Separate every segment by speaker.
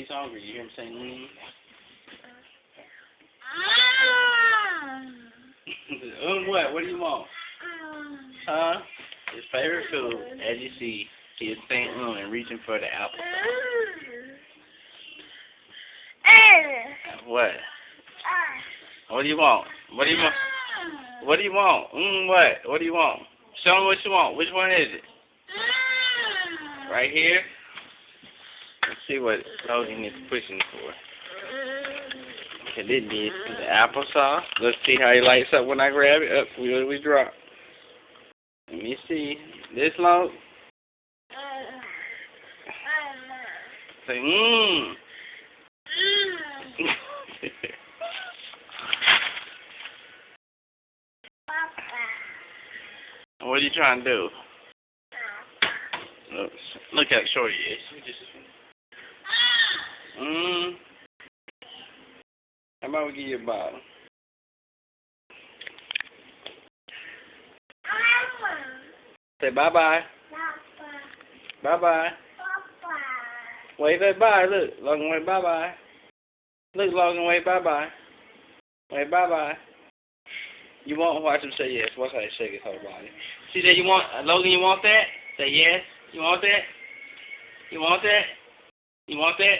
Speaker 1: he's hungry. You hear him saying, what? What do you want? Huh? His favorite food, as you see, he is saying and reaching for the apple. What? What do you want? What do you want? What do you want? What? What do you want? Show me what you want. Which one is it? Right here? Let's see what Logan is pushing for. Okay, this is the applesauce. Let's see how he lights up when I grab it. Up, we drop. Let me see. This long. Say, What are you trying to do? Look how short he is. How about we give you a bottle? Say bye-bye. Bye-bye. Wave that bye. Look, Logan, wave bye-bye. Look, Logan, wave bye-bye. Wave bye-bye. You won't watch him say yes. Watch how he shake his whole body. See that you want, Logan, you want that? Say yes. You want that? You want that? You want that?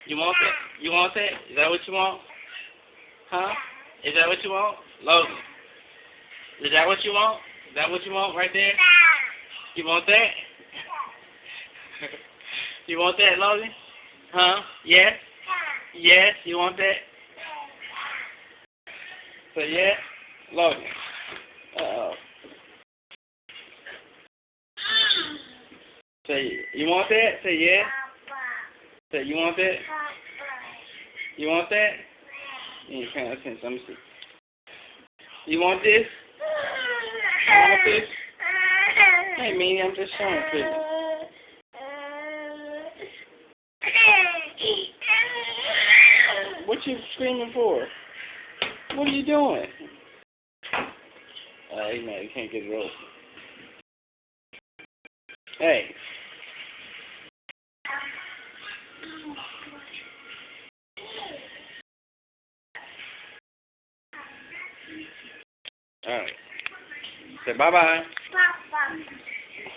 Speaker 1: You want that? You want that? Is that what you want? Huh? Is that what you want? Logan. Is that what you want? Is that what you want right there? You want that? You want that, Logan? Huh? Yes? Yes? You want that? Say yes? Logan. Uh-oh. Say, you want that? Say yes? Say, you want that? You want that? You ain't paying attention. Let me see. You want this? You want this? Hey, Minnie, I'm just showing it to you. What you screaming for? What are you doing? Hey, man, you can't get it open. Hey. All right. Say bye-bye.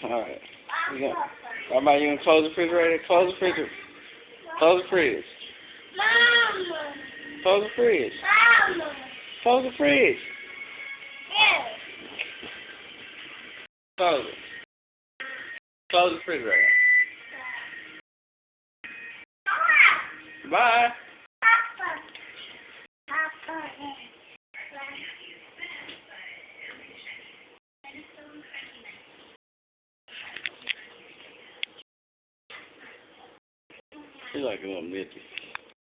Speaker 1: All right. Bye-bye. You gonna close the refrigerator? Close the refrigerator. Close the fridge. Close the fridge. Close the fridge. Close it. Close the refrigerator. Bye. He's like a little midget.